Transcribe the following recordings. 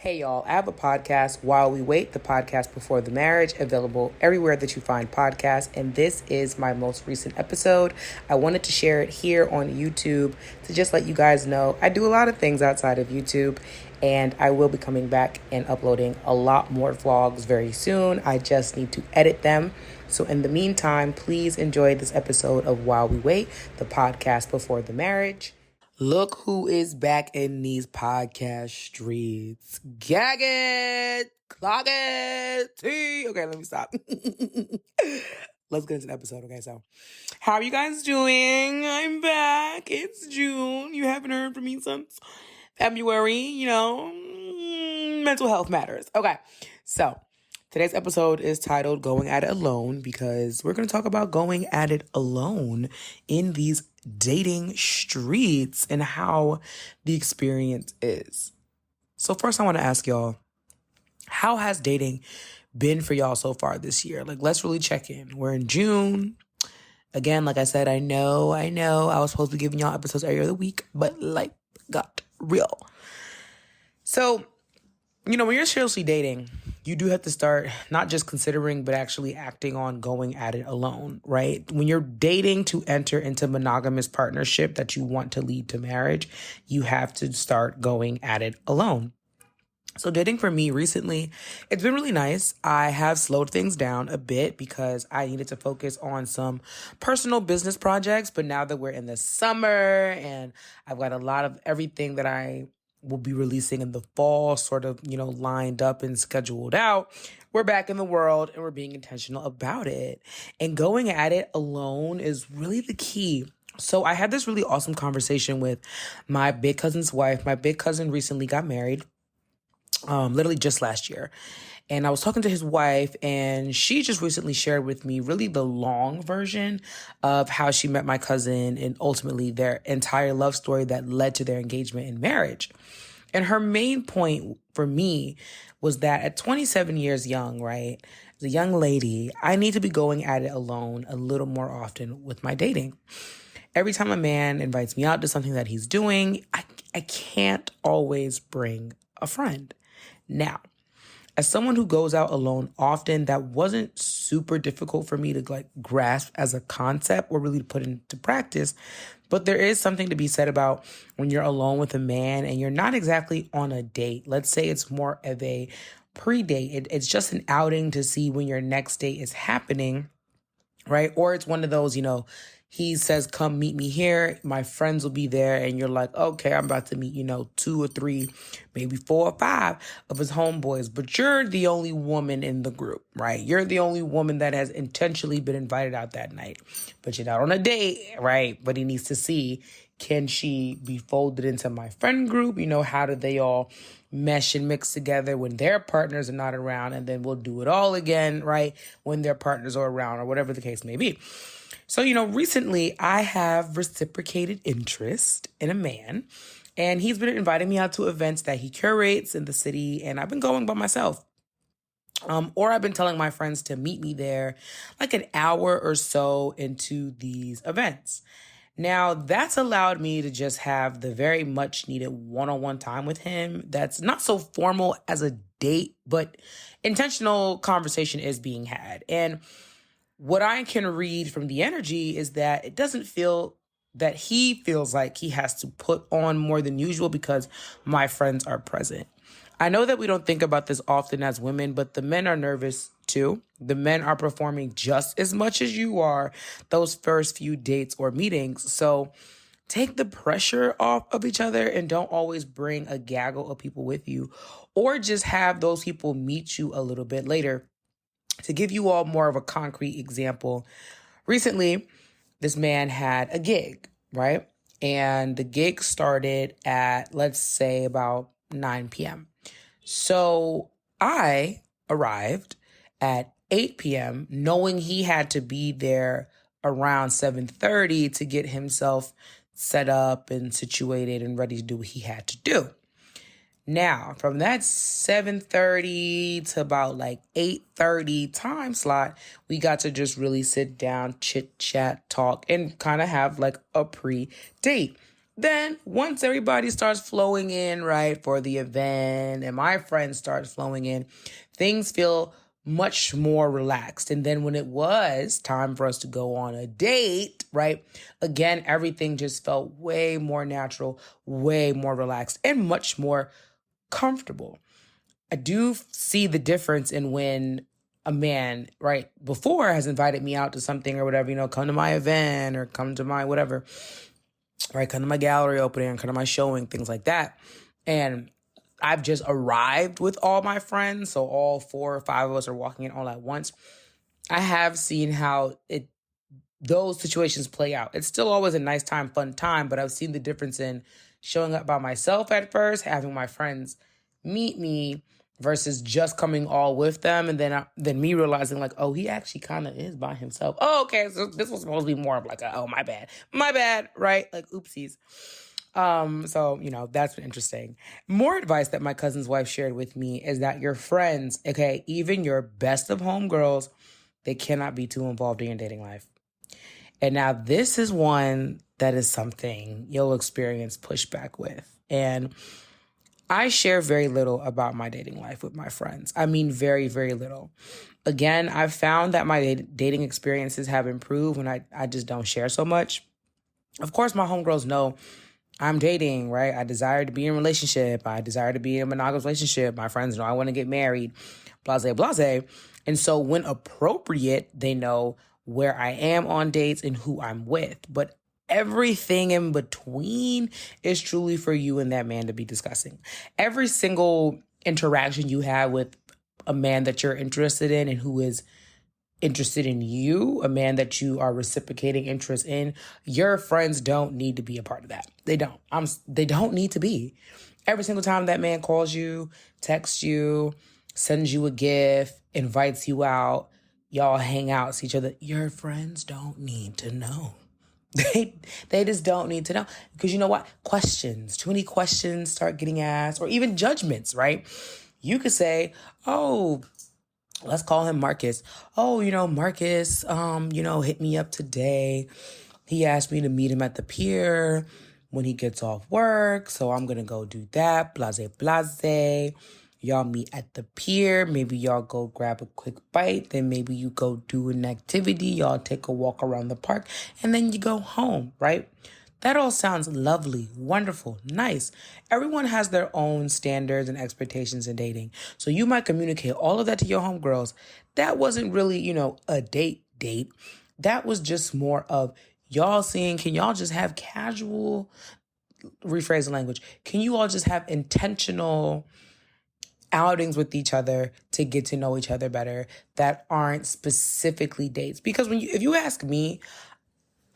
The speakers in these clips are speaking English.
Hey y'all, I have a podcast, While We Wait, the podcast before the marriage, available everywhere that you find podcasts. And this is my most recent episode. I wanted to share it here on YouTube to just let you guys know I do a lot of things outside of YouTube, and I will be coming back and uploading a lot more vlogs very soon. I just need to edit them. So in the meantime, please enjoy this episode of While We Wait, the podcast before the marriage. Look who is back in these podcast streets. Gag it, clog it, T. Okay, let me stop. Let's get into the episode. Okay, so how are you guys doing? I'm back. It's June. You haven't heard from me since February. Mental health matters. Okay, so today's episode is titled Going At It Alone because we're going to talk about going at it alone in these dating streets and how the experience is. So first I want to ask y'all, how has dating been for y'all so far this year? Let's really check in. We're in June. Again, like I said, I know I was supposed to be giving y'all episodes every other week, but life got real. So, when you're seriously dating, you do have to start not just considering, but actually acting on going at it alone, right? When you're dating to enter into monogamous partnership that you want to lead to marriage, you have to start going at it alone. So dating for me recently, it's been really nice. I have slowed things down a bit because I needed to focus on some personal business projects. But now that we're in the summer and I've got a lot of everything that I will be releasing in the fall sort of, lined up and scheduled out, we're back in the world and we're being intentional about it. And going at it alone is really the key. So I had this really awesome conversation with my big cousin's wife. My big cousin recently got married, literally just last year. And I was talking to his wife, and she just recently shared with me really the long version of how she met my cousin and ultimately their entire love story that led to their engagement and marriage. And her main point for me was that at 27 years young, right, as a young lady, I need to be going at it alone a little more often with my dating. Every time a man invites me out to something that he's doing, I can't always bring a friend. Now, as someone who goes out alone often, that wasn't super difficult for me to grasp as a concept or really to put into practice. But there is something to be said about when you're alone with a man and you're not exactly on a date. Let's say it's more of a pre-date. It's just an outing to see when your next date is happening, right? Or it's one of those, he says, come meet me here. My friends will be there. And you're like, okay, I'm about to meet, 2 or 3, maybe 4 or 5 of his homeboys. But you're the only woman in the group, right? You're the only woman that has intentionally been invited out that night. But you're not on a date, right? But he needs to see, can she be folded into my friend group? How do they all mesh and mix together when their partners are not around? And then we'll do it all again, right? When their partners are around or whatever the case may be. So, recently I have reciprocated interest in a man, and he's been inviting me out to events that he curates in the city, and I've been going by myself. Or I've been telling my friends to meet me there like an hour or so into these events. Now, that's allowed me to just have the very much needed one-on-one time with him. That's not so formal as a date, but intentional conversation is being had. And what I can read from the energy is that it doesn't feel that he feels like he has to put on more than usual because my friends are present. I know that we don't think about this often as women, but the men are nervous too. The men are performing just as much as you are those first few dates or meetings. So take the pressure off of each other and don't always bring a gaggle of people with you, or just have those people meet you a little bit later. To give you all more of a concrete example, recently, this man had a gig, right? And the gig started at, let's say, about 9 p.m. So I arrived at 8 p.m. knowing he had to be there around 7:30 to get himself set up and situated and ready to do what he had to do. Now, from that 7:30 to about 8:30 time slot, we got to just really sit down, chit chat, talk, and kind of have a pre-date. Then once everybody starts flowing in, right, for the event and my friends start flowing in, things feel much more relaxed. And then when it was time for us to go on a date, right, again, everything just felt way more natural, way more relaxed, and much more comfortable. I do see the difference in when a man, right, before has invited me out to something or whatever, come to my event or come to my whatever, right, come to my gallery opening, come to my showing, things like that. And I've just arrived with all my friends, so all 4 or 5 of us are walking in all at once. I have seen how those situations play out. It's still always a nice time, fun time, but I've seen the difference in showing up by myself at first, having my friends meet me versus just coming all with them. And then me realizing like, oh, he actually kind of is by himself. Oh, okay. So this was supposed to be more of like, oh, my bad. Right. Like oopsies. So, that's been interesting. More advice that my cousin's wife shared with me is that your friends, okay, even your best of homegirls, they cannot be too involved in your dating life. And now this is one that is something you'll experience pushback with. And I share very little about my dating life with my friends. I mean, very, very little. Again, I've found that my dating experiences have improved when I just don't share so much. Of course, my homegirls know I'm dating, right? I desire to be in a relationship. I desire to be in a monogamous relationship. My friends know I want to get married, blase, blase. And so when appropriate, they know where I am on dates and who I'm with. But everything in between is truly for you and that man to be discussing. Every single interaction you have with a man that you're interested in and who is interested in you, a man that you are reciprocating interest in, your friends don't need to be a part of that. They don't. They don't need to be. Every single time that man calls you, texts you, sends you a gift, invites you out, y'all hang out, see each other, your friends don't need to know. They just don't need to know. Because you know what? Too many questions start getting asked, or even judgments, right? You could say, oh, let's call him Marcus. Oh, Marcus, hit me up today. He asked me to meet him at the pier when he gets off work. So I'm going to go do that. Blase, blase. Y'all meet at the pier. Maybe y'all go grab a quick bite. Then maybe you go do an activity. Y'all take a walk around the park and then you go home, right? That all sounds lovely, wonderful, nice. Everyone has their own standards and expectations in dating. So you might communicate all of that to your homegirls. That wasn't really, a date. That was just more of y'all seeing, can y'all just have casual, rephrase the language, can you all just have intentional outings with each other to get to know each other better that aren't specifically dates? Because if you ask me,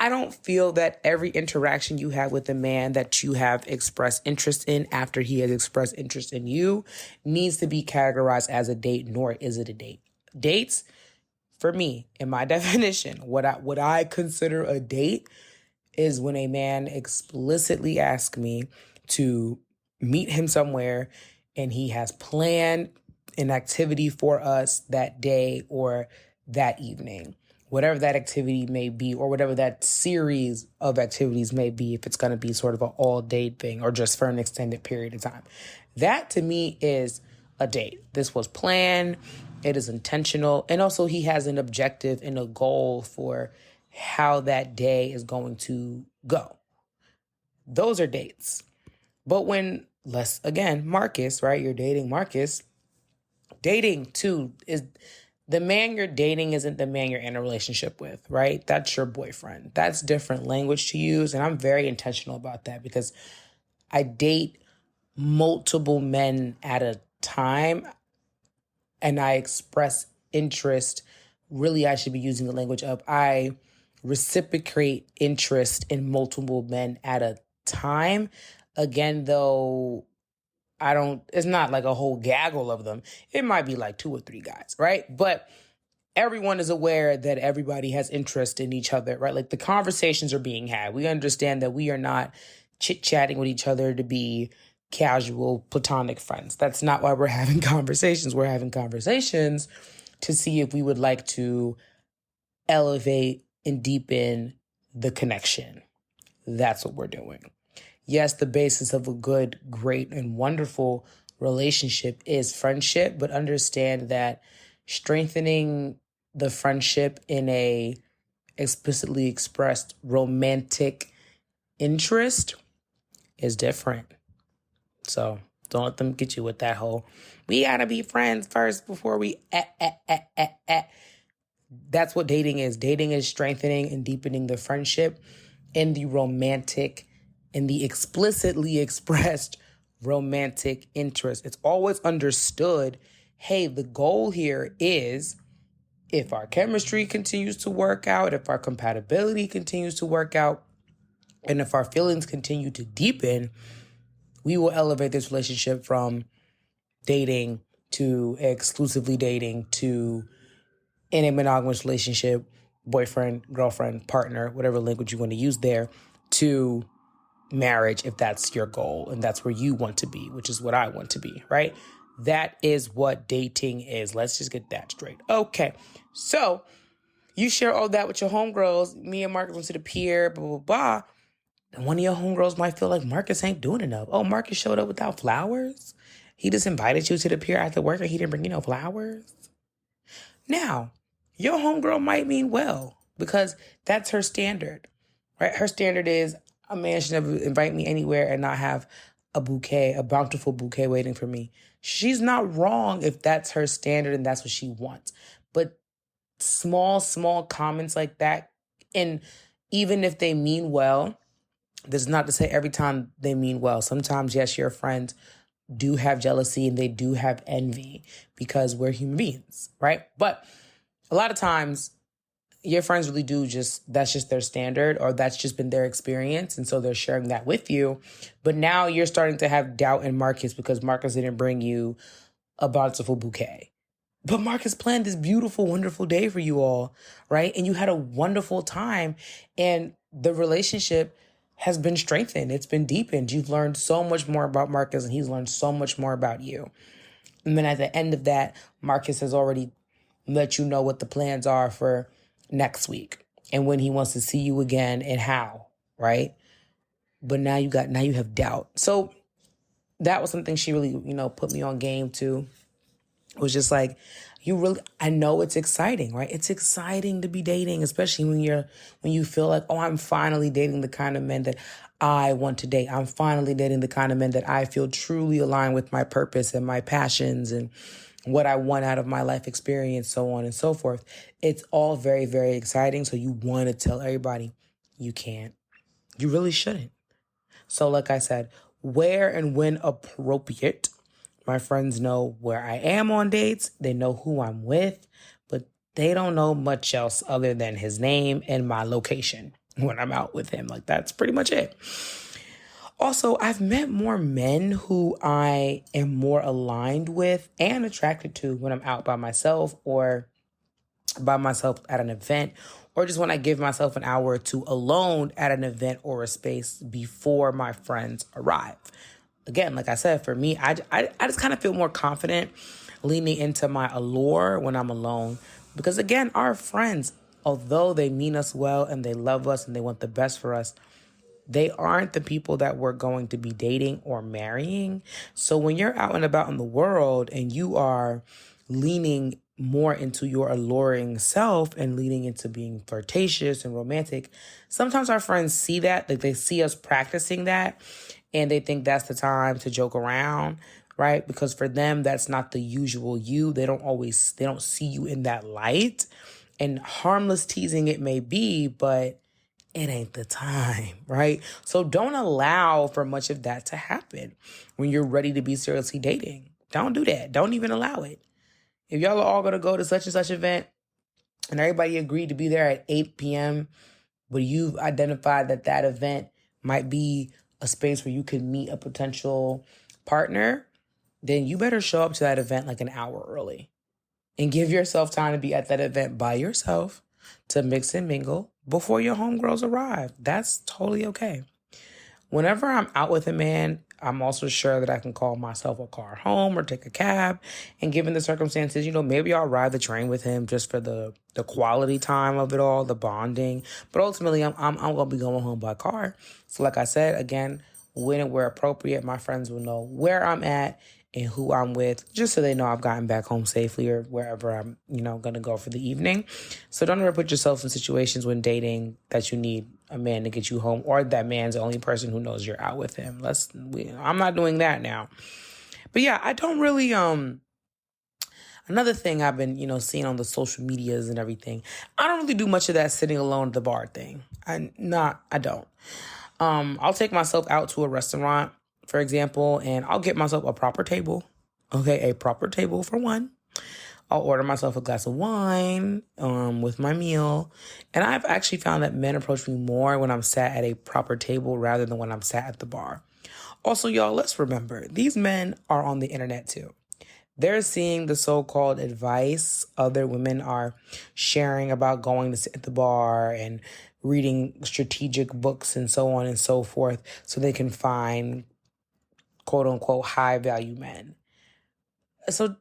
I don't feel that every interaction you have with a man that you have expressed interest in after he has expressed interest in you needs to be categorized as a date, nor is it a date. Dates, for me, in my definition, what I consider a date is when a man explicitly asks me to meet him somewhere and he has planned an activity for us that day or that evening. Whatever that activity may be, or whatever that series of activities may be, if it's going to be sort of an all-day thing or just for an extended period of time. That, to me, is a date. This was planned. It is intentional. And also, he has an objective and a goal for how that day is going to go. Those are dates. But when, Marcus, right? You're dating Marcus. Dating, too, is... the man you're dating isn't the man you're in a relationship with, right? That's your boyfriend. That's different language to use. And I'm very intentional about that because I date multiple men at a time and I express interest. Really, I should be using the language of I reciprocate interest in multiple men at a time. Again, though, it's not like a whole gaggle of them. It might be like 2 or 3 guys, right? But everyone is aware that everybody has interest in each other, right? Like the conversations are being had. We understand that we are not chit-chatting with each other to be casual, platonic friends. That's not why we're having conversations. We're having conversations to see if we would like to elevate and deepen the connection. That's what we're doing. Yes, the basis of a good, great, and wonderful relationship is friendship, but understand that strengthening the friendship in a explicitly expressed romantic interest is different. So don't let them get you with that whole, we gotta be friends first before we That's what dating is. Dating is strengthening and deepening the friendship in the romantic, in the explicitly expressed romantic interest. It's always understood, hey, the goal here is, if our chemistry continues to work out, if our compatibility continues to work out, and if our feelings continue to deepen, we will elevate this relationship from dating to exclusively dating to in a monogamous relationship, boyfriend, girlfriend, partner, whatever language you want to use there, to marriage if that's your goal and that's where you want to be, which is what I want to be, right? That is what dating is. Let's just get that straight. Okay, so you share all that with your homegirls. Me and Marcus went to the pier, blah, blah, blah. And one of your homegirls might feel like Marcus ain't doing enough. Oh, Marcus showed up without flowers? He just invited you to the pier after work and he didn't bring you no flowers? Now, your homegirl might mean well because that's her standard, right? Her standard is a man should never invite me anywhere and not have a bouquet, a bountiful bouquet waiting for me. She's not wrong if that's her standard and that's what she wants. But small comments like that, and even if they mean well, this is not to say every time they mean well. Sometimes, yes, your friends do have jealousy and they do have envy because we're human beings, right? But a lot of times your friends really do that's just their standard or that's just been their experience. And so they're sharing that with you. But now you're starting to have doubt in Marcus because Marcus didn't bring you a bountiful bouquet. But Marcus planned this beautiful, wonderful day for you all, right? And you had a wonderful time and the relationship has been strengthened. It's been deepened. You've learned so much more about Marcus and he's learned so much more about you. And then at the end of that, Marcus has already let you know what the plans are for next week and when he wants to see you again and how, right? But now you have doubt. So that was something she really, put me on game to. It was just like, I know it's exciting, right? It's exciting to be dating, especially when you feel like, oh, I'm finally dating the kind of men that I want to date. I'm finally dating the kind of men that I feel truly aligned with my purpose and my passions and what I want out of my life experience, so on and so forth. It's all very, very exciting. So you want to tell everybody you can't. You really shouldn't. So like I said, where and when appropriate, my friends know where I am on dates. They know who I'm with, but they don't know much else other than his name and my location when I'm out with him. Like, that's pretty much it. Also, I've met more men who I am more aligned with and attracted to when I'm out by myself or by myself at an event, or just when I give myself an hour or two alone at an event or a space before my friends arrive. Again, like I said, for me, I just kind of feel more confident leaning into my allure when I'm alone. Because again, our friends, although they mean us well and they love us and they want the best for us, they aren't the people that we're going to be dating or marrying. So when you're out and about in the world and you are leaning more into your alluring self and leaning into being flirtatious and romantic, sometimes our friends see that, like they see us practicing that and they think that's the time to joke around, right? Because for them, that's not the usual you. They don't see you in that light. And harmless teasing it may be, but it ain't the time, right? So don't allow for much of that to happen when you're ready to be seriously dating. Don't do that. Don't even allow it. If y'all are all going to go to such and such event and everybody agreed to be there at 8 p.m., but you've identified that event might be a space where you could meet a potential partner, then you better show up to that event like an hour early and give yourself time to be at that event by yourself to mix and mingle before your homegirls arrive. That's totally okay. Whenever I'm out with a man, I'm also sure that I can call myself a car home or take a cab. And given the circumstances, maybe I'll ride the train with him just for the quality time of it all, the bonding. But ultimately, I'm going to be going home by car. So like I said, again, when and where appropriate. My friends will know where I'm at and who I'm with, just so they know I've gotten back home safely or wherever I'm, going to go for the evening. So don't ever put yourself in situations when dating that you need a man to get you home, or that man's the only person who knows you're out with him. I'm not doing that now. But yeah, I don't really, another thing I've been, seeing on the social medias and everything, I don't really do much of that sitting alone at the bar thing. I don't. I'll take myself out to a restaurant, for example, and I'll get myself a proper table. Okay, a proper table for one. I'll order myself a glass of wine with my meal. And I've actually found that men approach me more when I'm sat at a proper table rather than when I'm sat at the bar. Also, y'all, let's remember, these men are on the internet too. They're seeing the so-called advice other women are sharing about going to sit at the bar and reading strategic books and so on and so forth, so they can find quote unquote high value men. So,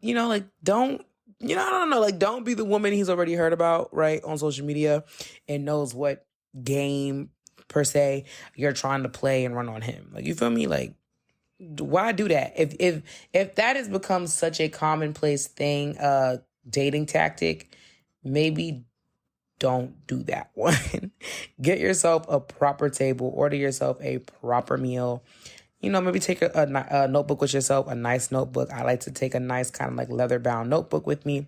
don't, I don't know, don't be the woman he's already heard about, right, on social media and knows what game per se you're trying to play and run on him. You feel me? Why do that? If that has become such a commonplace thing, dating tactic, maybe don't do that one. Get yourself a proper table, order yourself a proper meal. Maybe take a notebook with yourself, a nice notebook. I like to take a nice kind of leather bound notebook with me.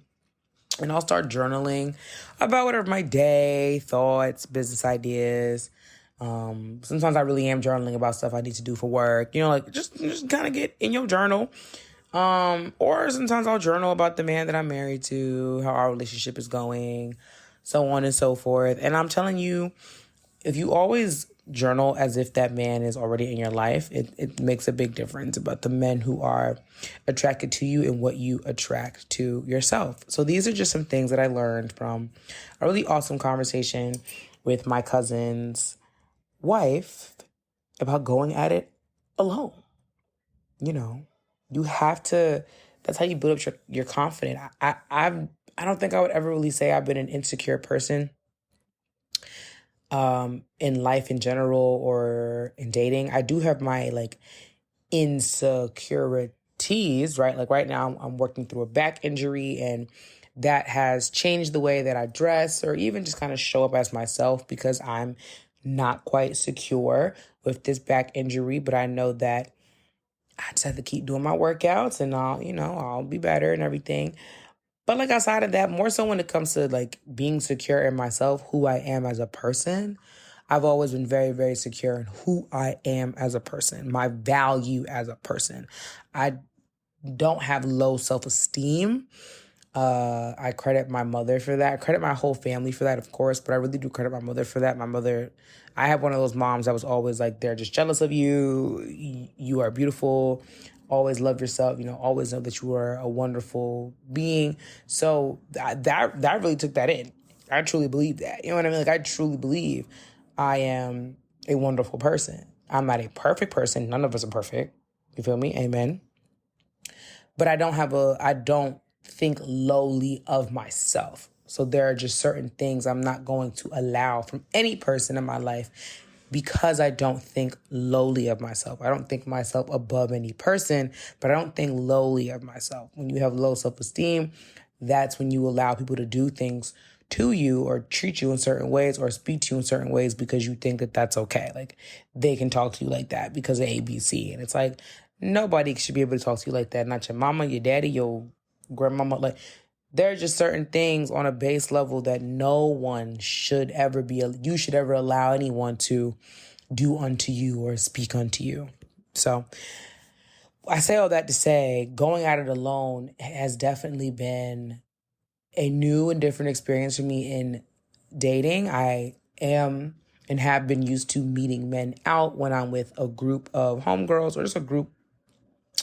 And I'll start journaling about whatever my day, thoughts, business ideas. Sometimes I really am journaling about stuff I need to do for work. Just kind of get in your journal. Or sometimes I'll journal about the man that I'm married to, how our relationship is going, so on and so forth. And I'm telling you, if you always journal as if that man is already in your life, it makes a big difference about the men who are attracted to you and what you attract to yourself. So these are just some things that I learned from a really awesome conversation with my cousin's wife about going at it alone. You have to, that's how you build up your confidence. I don't think I would ever really say I've been an insecure person in life in general or in dating. I do have my insecurities, right? Right now I'm working through a back injury, and that has changed the way that I dress or even just kind of show up as myself, because I'm not quite secure with this back injury. But I know that I just have to keep doing my workouts and I'll be better and everything. But outside of that, more so when it comes to being secure in myself, who I am as a person, I've always been very, very secure in who I am as a person, my value as a person. I don't have low self-esteem. I credit my mother for that. I credit my whole family for that, of course, but I really do credit my mother for that. My mother, I have one of those moms that was always they're just jealous of you. You are beautiful. Always love yourself. Always know that you are a wonderful being. So that really took that in. I truly believe that. You know what I mean? I truly believe I am a wonderful person. I'm not a perfect person. None of us are perfect. You feel me? Amen. But I don't think lowly of myself. So there are just certain things I'm not going to allow from any person in my life, because I don't think lowly of myself. I don't think myself above any person, but I don't think lowly of myself. When you have low self-esteem, that's when you allow people to do things to you or treat you in certain ways or speak to you in certain ways because you think that that's okay. They can talk to you like that because of ABC. And it's nobody should be able to talk to you like that. Not your mama, your daddy, your grandmama. There are just certain things on a base level that no one should ever you should ever allow anyone to do unto you or speak unto you. So I say all that to say, going at it alone has definitely been a new and different experience for me in dating. I am and have been used to meeting men out when I'm with a group of homegirls or just a group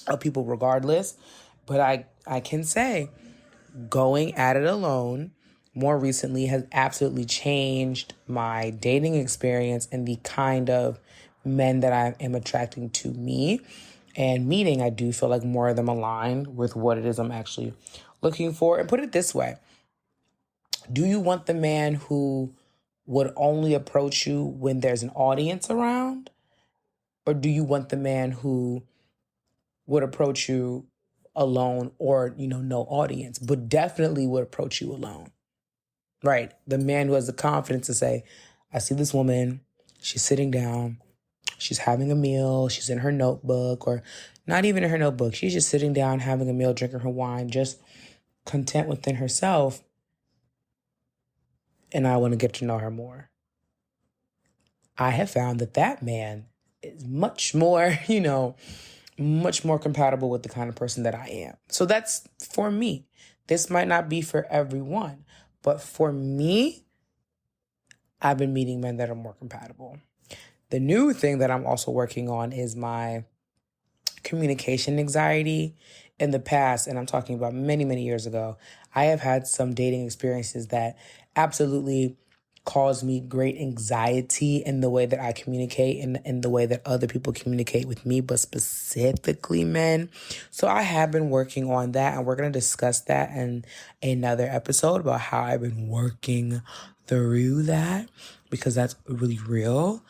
of people regardless. But I can say going at it alone more recently has absolutely changed my dating experience and the kind of men that I am attracting to me. And meeting, I do feel more of them align with what it is I'm actually looking for. And put it this way, do you want the man who would only approach you when there's an audience around? Or do you want the man who would approach you alone or, no audience, but definitely would approach you alone? Right. The man who has the confidence to say, I see this woman, she's sitting down, she's having a meal, she's in her notebook, or not even in her notebook. She's just sitting down, having a meal, drinking her wine, just content within herself. And I want to get to know her more. I have found that man is much more, much more compatible with the kind of person that I am. So that's for me. This might not be for everyone, but for me, I've been meeting men that are more compatible. The new thing that I'm also working on is my communication anxiety. In the past, and I'm talking about many, many years ago, I have had some dating experiences that absolutely caused me great anxiety in the way that I communicate and in the way that other people communicate with me, but specifically men. So I have been working on that, and we're going to discuss that in another episode about how I've been working through that, because that's really real.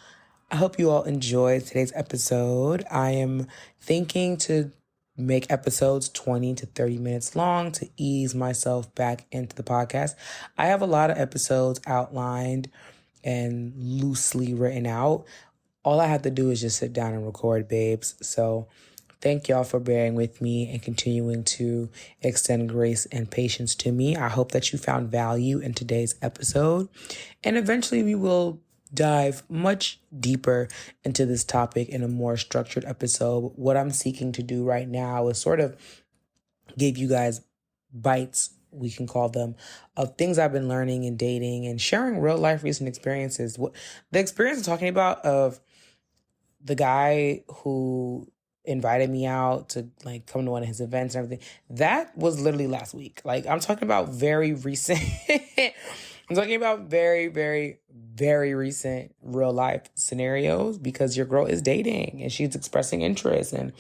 I hope you all enjoyed today's episode. I am thinking to make episodes 20 to 30 minutes long to ease myself back into the podcast. I have a lot of episodes outlined and loosely written out. All I have to do is just sit down and record, babes. So thank y'all for bearing with me and continuing to extend grace and patience to me. I hope that you found value in today's episode. And eventually we will dive much deeper into this topic in a more structured episode. What I'm seeking to do right now is sort of give you guys bites, we can call them, of things I've been learning and dating and sharing real life recent experiences. The experience I'm talking about of the guy who invited me out to come to one of his events and everything, that was literally last week. I'm talking about very recent. I'm talking about very, very, very recent real life scenarios, because your girl is dating and she's expressing interest, and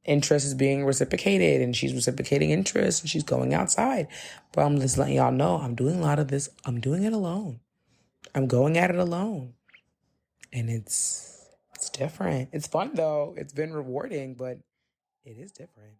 interest is being reciprocated, and she's reciprocating interest, and she's going outside. But I'm just letting y'all know I'm doing a lot of this. I'm doing it alone. I'm going at it alone. And it's different. It's fun though. It's been rewarding, but it is different.